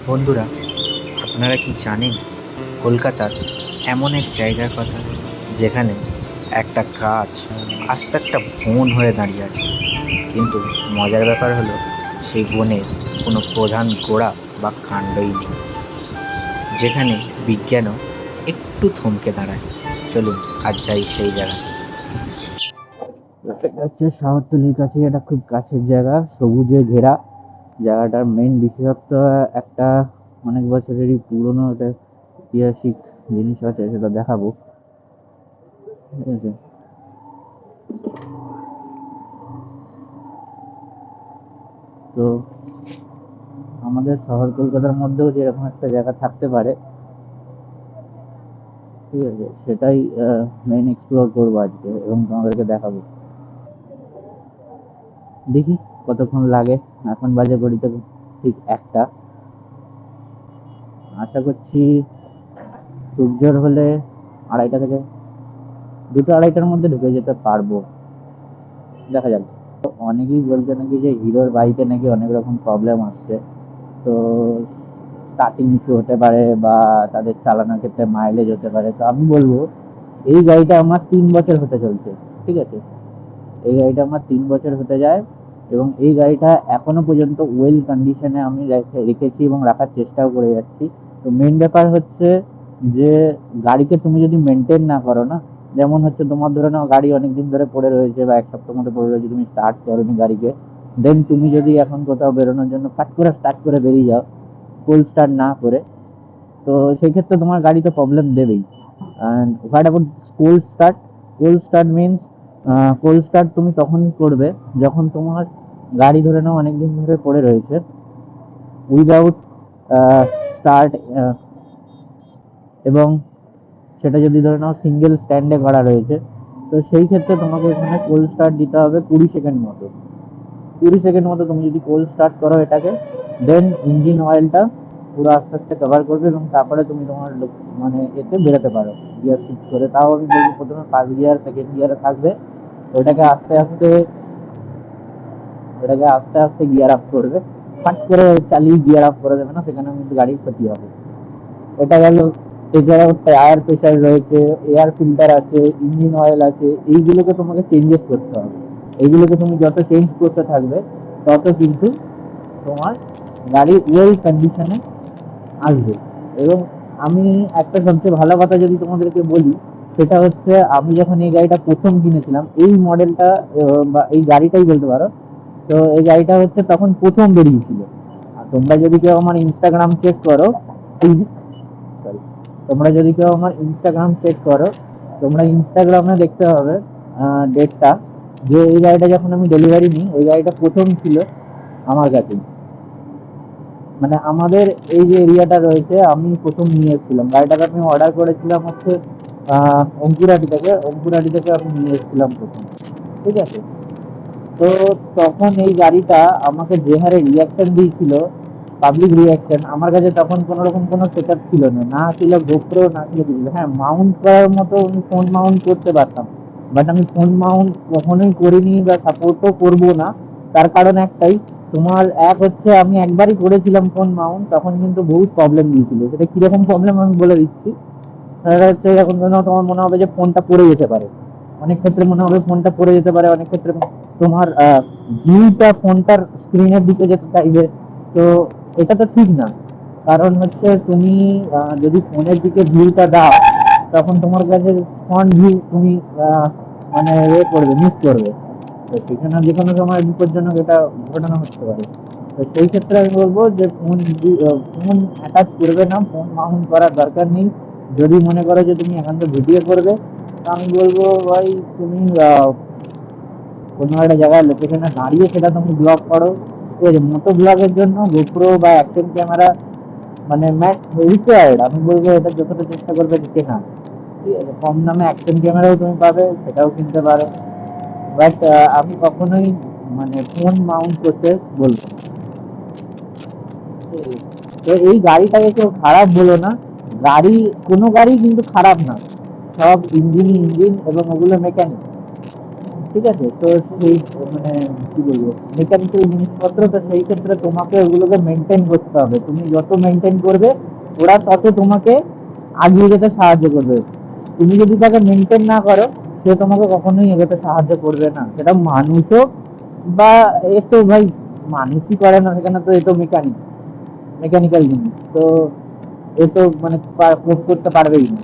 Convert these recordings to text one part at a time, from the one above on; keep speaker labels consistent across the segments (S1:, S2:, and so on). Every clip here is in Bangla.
S1: বন্ধুরা, আপনারা কি জানেন কলকাতার এমন এক জায়গার কথা যেখানে একটা গাছ আস্ত একটা বন হয়ে দাঁড়িয়ে আছে, কিন্তু মজার ব্যাপার হলো সেই বনের কোনো প্রধান গোড়া বা কাণ্ডই নেই, যেখানে বিজ্ঞানও একটু থমকে দাঁড়ায়। চলুন আজ যাই সেই জায়গায়। এটা হচ্ছে শহরতলির কাছে, এটা খুব কাছের জায়গা, সবুজে ঘেরা। জায়গাটার মেইন বিশেষত্ব একটা অনেক বছরেরই পুরনো একটা ঐতিহাসিক জিনিস আছে, সেটা দেখাবো। ঠিক আছে, তো আমাদের শহর কলকাতার মধ্যেও যেরকম একটা জায়গা থাকতে পারে, ঠিক আছে, সেটাই মেইন এক্সপ্লোর করবো আজকে এবং তোমাদেরকে দেখাবো। দেখি কতক্ষণ লাগে। এখন বাজে ঘড়িতে ঠিক একটা। আশা করছি সূর্যের হলে আড়াইটা থেকে দুটো আড়াইটার মধ্যে ঢুকে যেতে পারবো। দেখা যাক। অনেকেই বলছে নাকি যে হিরোর বাইকে নাকি অনেক রকম প্রবলেম আসছে, তো স্টার্টিং ইস্যু হতে পারে বা তাদের চালানোর ক্ষেত্রে মাইলেজ হতে পারে। তো আমি বলবো এই গাড়িটা আমার 3 বছর হতে চলছে, ঠিক আছে, এই গাড়িটা আমার 3 বছর হতে যায় এবং এই গাড়িটা এখনো পর্যন্ত ওয়েল কন্ডিশনে আমি রেখেছি এবং রাখার চেষ্টাও করে যাচ্ছি। তো মেন ব্যাপার হচ্ছে যে গাড়িকে তুমি যদি মেনটেন না করো না, যেমন হচ্ছে তোমার ধরে নাও গাড়ি অনেকদিন ধরে পড়ে রয়েছে বা এক সপ্তাহ মতো পড়ে রয়েছে, তুমি স্টার্ট করোনি গাড়িকে, দেন তুমি যদি এখন কোথাও বেরোনোর জন্য ফাট করে স্টার্ট করে বেরিয়ে যাও কোল্ড স্টার্ট না করে, তো সেই ক্ষেত্রে তোমার গাড়িতে প্রবলেম দেবেই। And what about cold start? Cold start means cold start তুমি তখনই করবে যখন তোমার গাড়ি ধরে নাও অনেকদিন ধরে পড়ে রয়েছে উইদাউট স্টার্ট, এবং সেটা যদি ধরে নাও সিঙ্গেল স্ট্যান্ডে করা রয়েছে, তো সেই ক্ষেত্রে তোমাকে এখানে কোল্ড স্টার্ট দিতে হবে 20 সেকেন্ড মতো। 20 সেকেন্ড মতো তুমি যদি কোল্ড স্টার্ট করো এটাকে, দেন ইঞ্জিন অয়েলটা পুরো আস্তে আস্তে কভার করবে এবং তারপরে তুমি তোমার মানে এতে বেরোতে পারো গিয়ার শিফট করে। তাও আমি বলবো প্রথমে ফার্স্ট গিয়ার সেকেন্ড গিয়ারে থাকবে, ওটাকে আস্তে আস্তে গিয়ার আপ করবে। ফাট করে চালিয়ে গিয়ার আপ করে দেবে না, সেখানে কিন্তু গাড়ির ক্ষতি হবে। এটা গেল। এছাড়াও টায়ার প্রেসার রয়েছে, এয়ার ফিল্টার আছে, ইঞ্জিন অয়েল আছে, এইগুলোকে তোমাকে চেঞ্জেস করতে হবে। এইগুলোকে তুমি যত চেঞ্জ করতে থাকবে তত কিন্তু তোমার গাড়ি ওয়েল কন্ডিশনে আসবে। এবং আমি একটা সবচেয়ে ভালো কথা যদি তোমাদেরকে বলি, সেটা হচ্ছে আমি যখন এই গাড়িটা প্রথম কিনেছিলাম, এই মডেলটা বা এই গাড়িটাই বলতে পারো, তো এই গাড়িটা হচ্ছে তখন প্রথম বেরিয়েছিল। আর তোমরা যদি কেউ আমার ইনস্টাগ্রাম চেক করো, সরি, তোমরা যদি কেউ আমার ইনস্টাগ্রাম চেক করো, তোমরা ইনস্টাগ্রামে দেখতে হবে ডেটটা, যে এই গাড়িটা যখন আমি ডেলিভারি নিই, এই গাড়িটা প্রথম ছিল আমার কাছেই। মানে আমাদের এই যে এরিয়াটা রয়েছে, আমি প্রথম নিয়ে এসেছিলাম গাড়িটাকে। আমি অর্ডার করেছিলাম হচ্ছে অঙ্কুরাটি থেকে আমি নিয়ে এসেছিলাম প্রথম, ঠিক আছে। তো তখন এই গাড়িটা আমাকে যে হারে রিয়াকশন দিয়েছিল, পাবলিক রিয়াকশন, আমার কাছে তখন কোনো রকম কোনো সেট আপ ছিল না, না ছিল গোপ্রো, না ছিল কিছু। হ্যাঁ, মাউন্ট করার মতো আমি ফোন মাউন্ট করতে পারতাম, বাট আমি ফোন মাউন্ট কখনোই করিনি বা সাপোর্টও করবো না। তার কারণ একটাই, তোমার এক হচ্ছে আমি একবারই করেছিলাম ফোন মাউন্ট, তখন কিন্তু বহুত প্রবলেম দিয়েছিল। সেটা কিরকম প্রবলেম আমি বলে দিচ্ছি। সেটা হচ্ছে এখন যেন তোমার মনে হবে যে ফোনটা পড়ে যেতে পারে, অনেক ক্ষেত্রে মনে হবে ফোনটা পড়ে যেতে পারে, অনেক ক্ষেত্রে তোমার ভিউটা ফোনটার স্ক্রিনের দিকে যেতে চাইবে। তো এটা তো ঠিক না। কারণ হচ্ছে তুমি যদি ফোনের দিকে ভিউটা দাও, তখন তোমার কাছে ফ্রন্ট ভিউ তুমি মানে করবে, মিস করবে। তো সেখানে যে কোনো সময় বিপজ্জনক এটা ঘটনা হতে পারে। তো সেই ক্ষেত্রে আমি বলবো যে ফোন অ্যাটাচ করবে না, ফোন মাউন্ট করার দরকার নেই। যদি মনে করো যে তুমি একান্ত ভিডিও করবে, তো আমি বলবো ভাই তুমি কোনো একটা জায়গায় লোকেশনে দাঁড়িয়ে সেটা তুমি ব্লগ করো। ঠিক আছে, মোটো ব্লগের জন্য গোপ্রো বা অ্যাকশন ক্যামেরা মানে ম্যাক্স রিকোয়ার্ড, আমি বলবো এটা যতটা চেষ্টা করবে কেনা। ঠিক আছে, কম দামে অ্যাকশন ক্যামেরাও তুমি পাবে, সেটাও কিনতে পারো। বাট আমি কখনোই মানে ফোন মাউন্ট করতে বলবো না। তো এই গাড়িটাকে কেউ খারাপ বলো না। গাড়ি, কোনো গাড়ি কিন্তু খারাপ না, সব ইঞ্জিন এবং ওগুলো মেকানিক। ঠিক আছে? তো সেই মানে কি বলবো, মেকানিক্যাল জিনিসপত্র, তো সেই ক্ষেত্রে তোমাকে ওগুলোকে মেনটেন করতে হবে। তুমি যত মেনটেন করবে ওরা তত তোমাকে আগিয়ে যেতে সাহায্য করবে। তুমি যদি তাকে মেনটেন না করো, সে তোমাকে কখনোই এগোতে সাহায্য করবে না। সেটা মানুষ হোক বা এ তো ভাই মানুষই করে না, সেখানে তো এ তো মেকানিক্যাল জিনিস, তো এ তো মানে কোপ করতে পারবেই না।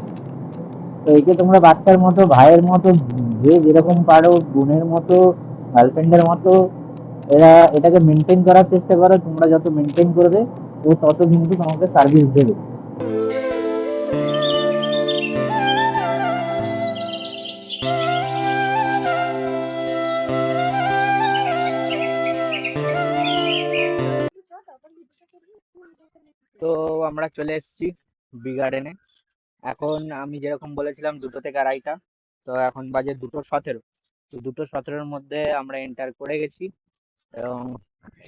S1: তো একে তোমরা বাচ্চার মতো, ভাইয়ের মতো, যে যেরকম পারো, বোনের মতো, গার্লফ্রেন্ডের মতো এটাকে মেনটেন করার চেষ্টা করো। তোমরা যত মেনটেন করবে ও তত কিন্তু তোমাকে সার্ভিস দেবে। তো আমরা চলে এসেছি বি গার্ডেনে। এখন আমি যেরকম বলেছিলাম 2টো থেকে 2:30, তো এখন বাজে 2:17। তো 2:17-র মধ্যে আমরা এন্টার করে গেছি এবং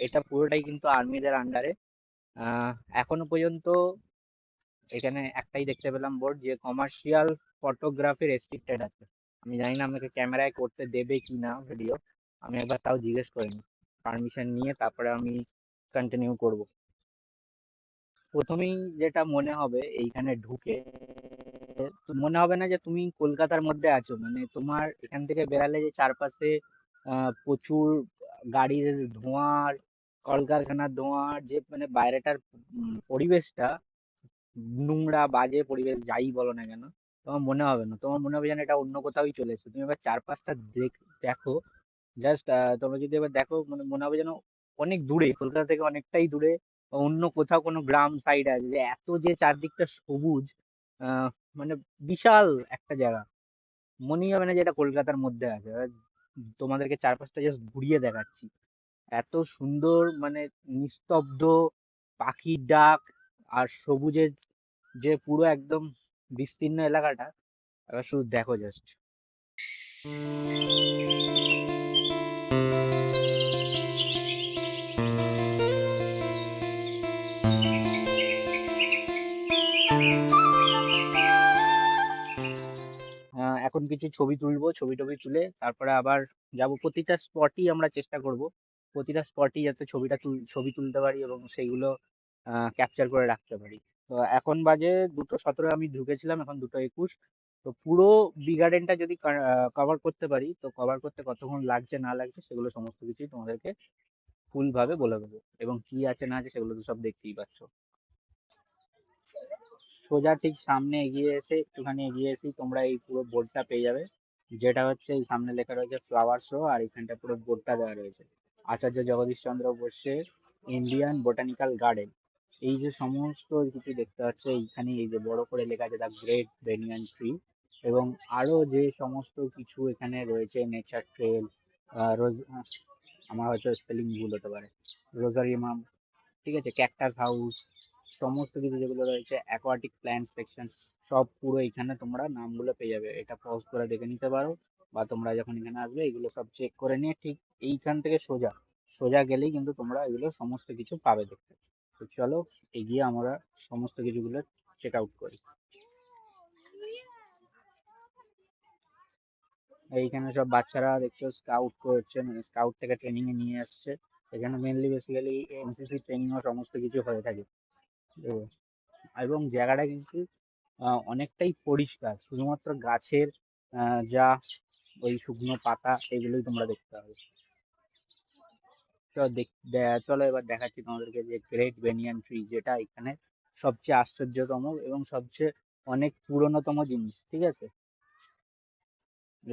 S1: এটা পুরোটাই কিন্তু আর্মিদের আন্ডারে। আহ এখনো পর্যন্ত এখানে একটাই দেখতে পেলাম বোর্ড, যে কমার্শিয়াল ফটোগ্রাফি রেস্ট্রিক্টেড আছে। আমি জানি না আমাকে ক্যামেরায় করতে দেবে কি না ভিডিও, আমি একবার তাও জিজ্ঞেস করে নিই, পারমিশন নিয়ে তারপরে আমি কন্টিনিউ করব। প্রথমেই যেটা মনে হবে এইখানে ঢুকে, তো মনে হবে না যে তুমি কলকাতার মধ্যে আছো। মানে তোমার এখান থেকে বেরালে যে চারপাশে প্রচুর গাড়ির ধোঁয়ার, কলকারখানার ধোঁয়ার, যে মানে বাইরেটার পরিবেশটা নোংরা বাজে পরিবেশ, যাই বলো না কেন, তোমার মনে হবে না। তোমার মনে হবে যেন এটা অন্য কোথাওই চলে এসেছো। তুমি এবার চারপাশটা দেখো, জাস্ট তোমরা যদি এবার দেখো, মানে মনে হবে যেন অনেক দূরে, কলকাতা থেকে অনেকটাই দূরে অন্য কোথাও কোনো গ্রাম সাইড আছে। যে এত যে চারদিকটা সবুজ, আহ মানে বিশাল একটা জায়গা, মনেই হবে না যে এটা কলকাতার মধ্যে আছে। এবার তোমাদেরকে চারপাশটা জাস্ট ঘুরিয়ে দেখাচ্ছি, এত সুন্দর, মানে নিস্তব্ধ, পাখির ডাক আর সবুজের যে পুরো একদম বিস্তীর্ণ এলাকাটা, এবার শুধু দেখো জাস্ট। এখন কিছু ছবি তুলবো, ছবি টবি তুলে তারপরে আবার যাব। প্রতিটা স্পটই আমরা চেষ্টা করব, প্রতিটা স্পটই যাতে ছবি তুলতে পারি এবং সেইগুলো ক্যাপচার করে রাখতে পারি। তো এখন বাজে 2:17, আমি ঢুকেছিলাম, এখন 2:21। তো পুরো বি গার্ডেনটা যদি কভার করতে পারি, তো কভার করতে কতক্ষণ লাগছে না লাগছে সেগুলো সমস্ত কিছুই তোমাদেরকে ফুল ভাবে বলে দেবো, এবং কি আছে না আছে সেগুলো তো সব দেখতেই পাচ্ছ। সোজা ঠিক সামনে এগিয়ে এসে, একটুখানি এগিয়ে এসেই তোমরা এই পুরো বোর্ডটা পেয়ে যাবে, যেটা হচ্ছে এই সামনে লেখা রয়েছে ফ্লাওয়ার শো, আর এখানটা পুরো বোর্ডটা দেওয়া রয়েছে আচার্য জগদীশ চন্দ্র বোসের ইন্ডিয়ান বোটানিক্যাল গার্ডেন। এই যে সমস্ত কিছু দেখতে পাচ্ছ এইখানে, এই যে বড় করে লেখা আছে দ্য গ্রেট বেনিয়ান ট্রি, এবং আরো যে সমস্ত কিছু এখানে রয়েছে, নেচার ট্রেল, রোজ, আমার হয়তো স্পেলিং ভুল হতে পারে, রোজারিয়াম, ঠিক আছে, ক্যাকটাস হাউস, সমস্ত কিছু যেগুলো রয়েছে, অ্যাকোয়াটিক প্ল্যান্ট সেকশন, সব পুরো এখানে তোমরা নামগুলো পেয়ে যাবে। এটা পজ করে দেখে নিতে পারো, বা তোমরা যখন এখানে আসবে এগুলো সব চেক করে নিয়ে ঠিক এইখান থেকে সোজা সোজা গেলেই কিন্তু তোমরা এগুলো সমস্ত কিছু পাবে দেখতে। তো চলো এগিয়ে আমরা সমস্ত কিছুগুলো চেক আউট করি। এইখানে সব বাচ্চারা দেখছো স্কাউট করছে, মানে স্কাউট থেকে ট্রেনিং এ নিয়ে আসছে। এখানে মেনলি বেসিক্যালি এনসিসি ট্রেনিং ও সমস্ত কিছু হয়ে থাকে। তো এবং জায়গাটা কিন্তু অনেকটাই পরিষ্কার, শুধুমাত্র গাছের যা ওই শুকনো পাতা এগুলোই তোমরা দেখতে পাবে। চলো এবার দেখাচ্ছি তোমাদেরকে যে গ্রেট বেনিয়ান ট্রি, যেটা এখানে সবচেয়ে আশ্চর্যতম এবং সবচেয়ে অনেক পুরনোতম জিনিস, ঠিক আছে,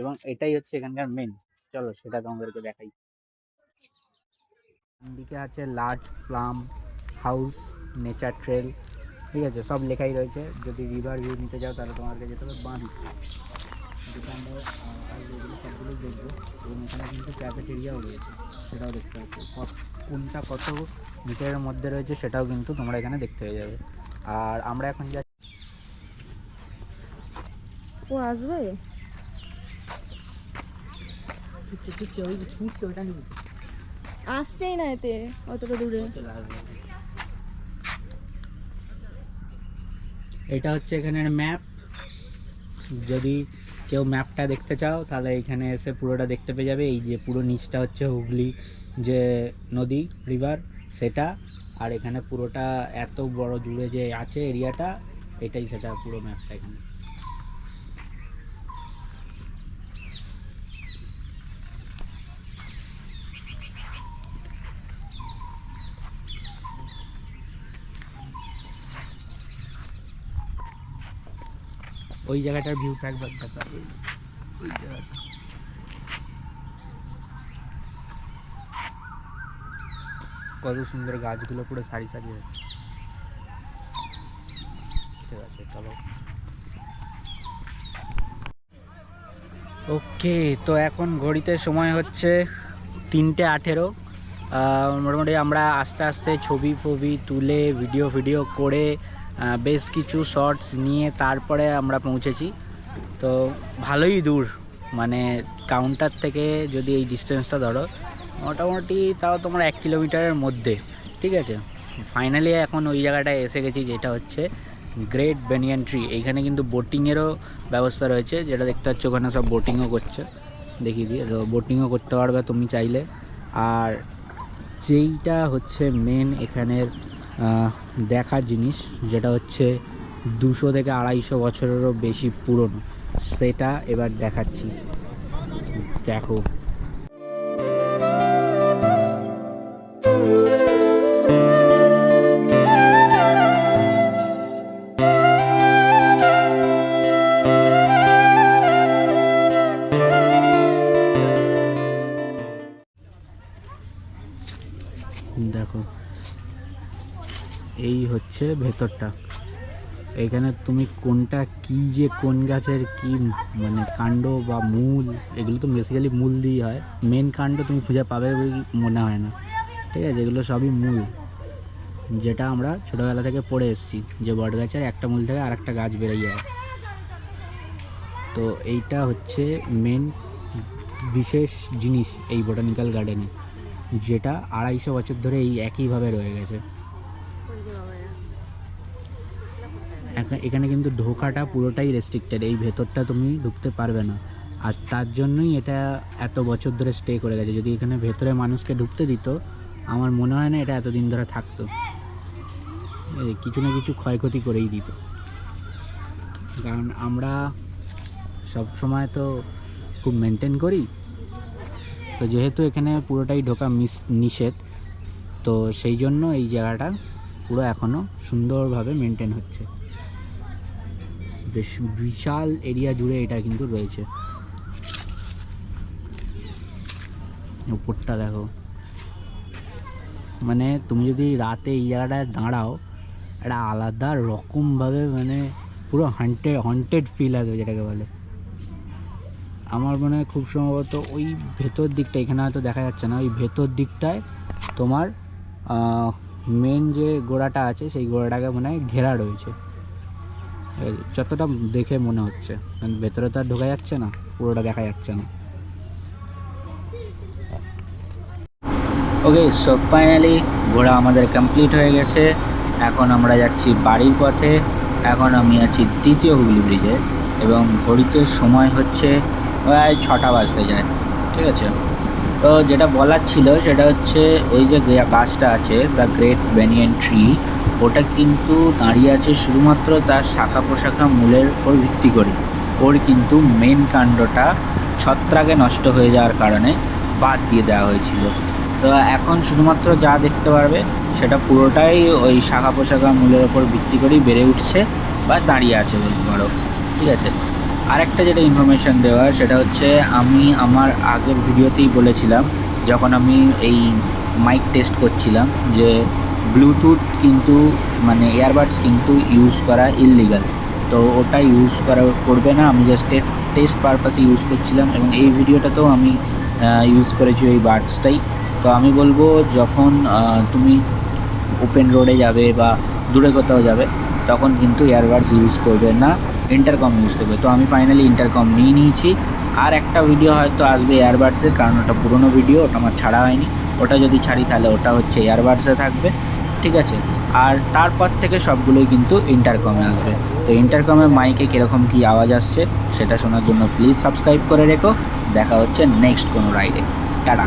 S1: এবং এটাই হচ্ছে এখানকার মেন। চলো সেটা তোমাদেরকে দেখাই। দিকে আছে large plum house, nature trail, ঠিক আছে, সব লেখাই রয়েছে। যদি রিভার ভিউ নিতে যাও তাহলে তোমাদেরকে যেতে হবে বাঁ দিকে, যেটা আমরা এগুলো সবগুলোই দেখবো। এবং এখানে কিন্তু ক্যাফেটেরিয়াও রয়েছে, সেটাও দেখতে পাচ্ছি। কোনটা কত মিটারের মধ্যে রয়েছে সেটাও কিন্তু তোমরা এখানে দেখতে পেয়ে যাবে। আর আমরা এখন যাচ্ছি,
S2: ও আসবে আসছেই না এতে অতটা দূরে।
S1: এটা হচ্ছে এখানের ম্যাপ। যদি
S3: কেউ ম্যাপটা দেখতে চাও তাহলে এইখানে এসে পুরোটা দেখতে পেয়ে যাবে। এই যে পুরো নিচটা হচ্ছে হুগলি যে নদী রিভার সেটা, আর এখানে পুরোটা এত বড় জুড়ে যে আছে এরিয়াটা, এটাই সেটা পুরো ম্যাপটা এখানে। ওই জায়গাটার ভিউটা একবার দেখা, ওই জায়গাটা কত সুন্দর, গাছগুলো পুরো সারি সারি আছে। ঠিক আছে চলো। ওকে, তো এখন ঘড়িতে সময় হচ্ছে 3:18। মোটামুটি আমরা আস্তে আস্তে ছবি ফবি তুলে ভিডিও করে বেশ কিছু শর্টস নিয়ে তারপরে আমরা পৌঁছেছি। তো ভালোই দূর, মানে কাউন্টার থেকে যদি এই ডিস্টেন্সটা ধরো মোটামুটি তাও তোমার 1 কিলোমিটারের মধ্যে। ঠিক আছে, ফাইনালি এখন ওই জায়গাটায় এসে গেছি যেটা হচ্ছে গ্রেট ব্যানিয়ান ট্রি। এইখানে কিন্তু বোটিংয়েরও ব্যবস্থা রয়েছে, যেটা দেখতে পাচ্ছ ওখানে সব বোটিংও করছে, দেখিয়ে দিয়ে। তো বোটিংও করতে পারবে তুমি চাইলে। আর যেইটা হচ্ছে মেন এখানের দেখার জিনিস, যেটা হচ্ছে 200 থেকে 250 বছরেরও বেশি পুরনো, সেটা এবার দেখাচ্ছি, দেখো। দেখো এই হচ্ছে ভেতরটা। এখানে তুমি কোনটা কি যে কোন গাছের কি মানে কাণ্ড বা মূল, এগুলো তো বেসিক্যালি মূল দিয়েই হয়, মেন কাণ্ড তুমি খুঁজে পাবে বলে মনে হয় না। ঠিক আছে, এগুলো সবই মূল, যেটা আমরা ছোটোবেলা থেকে পড়ে এসেছি যে বট গাছের একটা মূল থেকে আর একটা গাছ বেরিয়ে যায়। তো এইটা হচ্ছে মেন বিশেষ জিনিস এই বোটানিক্যাল গার্ডেনে, যেটা 250 বছর ধরে এই একইভাবে রয়ে গেছে। এখানে কিন্তু ঢোকাটা পুরোটাই রেস্ট্রিক্টেড, এই ভেতরটা তুমি ঢুকতে পারবে না। আর তার জন্যই এটা এত বছর ধরে স্টে করে গেছে। যদি এখানে ভেতরে মানুষকে ঢুকতে দিত, আমার মনে হয় না এটা এতদিন ধরে থাকতো। কিছু না কিছু ক্ষয়ক্ষতি করেই দিত, কারণ আমরা সব সময় তো খুব মেনটেন করি। তো যেহেতু এখানে পুরোটাই ঢোকা নিষেধ, তো সেই জন্য এই জায়গাটা পুরো এখনও সুন্দরভাবে মেনটেন হচ্ছে। বেশ বিশাল এরিয়া জুড়ে এটা কিন্তু রয়েছে। উপরটা দেখো, মানে তুমি যদি রাতে এই জায়গাটায় দাঁড়াও, একটা আলাদা রকমভাবে মানে পুরো হন্টেড ফিল আসবে যেটাকে বলে। আমার মনে হয় খুব সম্ভবত ওই ভেতর দিকটা, এখানে হয়তো দেখা যাচ্ছে না, ওই ভেতর দিকটায় তোমার মেন যে গোড়াটা আছে সেই গোড়াটাকে মনে হয় ঘেরা রয়েছে, যতটা দেখে মনে হচ্ছে। ভেতরে তো আর ঢোকা যাচ্ছে না, পুরোটা দেখা যাচ্ছে না। ওকে, সো ফাইনালি ঘোরা আমাদের কমপ্লিট হয়ে গেছে। এখন আমরা যাচ্ছি বাড়ির পথে। এখন আমি আছি দ্বিতীয় হুগলি ব্রিজে এবং ঘড়িতে সময় হচ্ছে প্রায় 6টা বাজতে যায়। ঠিক আছে, তো যেটা বলার ছিল সেটা হচ্ছে ওই যে গাছটা আছে দ্য গ্রেট ব্যানিয়ান ট্রি, ওটা কিন্তু দাঁড়িয়ে আছে শুধুমাত্র তার শাখা প্রশাখা মূলের উপর ভিত্তি করে। ওর কিন্তু মেন কাণ্ডটা ছত্রাকে নষ্ট হয়ে যাওয়ার কারণে বাদ দিয়ে দেওয়া হয়েছিল। তো এখন শুধুমাত্র যা দেখতে পারবে সেটা পুরোটাই ওই শাখা প্রশাখা মূলের ওপর ভিত্তি করেই বেড়ে উঠছে বা দাঁড়িয়ে আছে বলতে পারো। ঠিক আছে, আরেকটা যেটা ইনফরমেশান দেওয়া সেটা হচ্ছে, আমি আমার আগের ভিডিওতেই বলেছিলাম যখন আমি এই মাইক টেস্ট করছিলাম যে ব্লুটুথ কিন্তু মানে ইয়ারবাডস কিন্তু ইউজ করা ইললিগাল। তো ওটা ইউজ করবে না, আমি জাস্ট টেস্ট পারপাসে ইউজ করছিলাম এবং এই ভিডিওটাতেও আমি ইউজ করেছি ওই বাডসটাই। তো আমি বলবো যখন তুমি ওপেন রোডে যাবে বা দূরে কোথাও যাবে তখন কিন্তু ইয়ারবাডস ইউজ করবে না, ইন্টারকম ইউজ করবে। তো আমি ফাইনালি ইন্টারকম নিয়ে নিয়েছি। আর একটা ভিডিও হয়তো আসবে ইয়ারবাডসের, কারণ ওটা পুরনো ভিডিও, ওটা আমার ছাড়া হয়নি। ওটা যদি ছাড়ি তাহলে ওটা হচ্ছে ইয়ারবাডসে থাকবে। ঠিক আছে। আর তারপর থেকে সবগুলোই কিন্তু ইন্টারকমে আসবে। তো ইন্টারকমে মাইকে কীরকম কী আওয়াজ আসছে সেটা শোনার জন্য প্লিজ সাবস্ক্রাইব করে রেখো। দেখা হচ্ছে নেক্সট কোনো রাইডে। টাটা।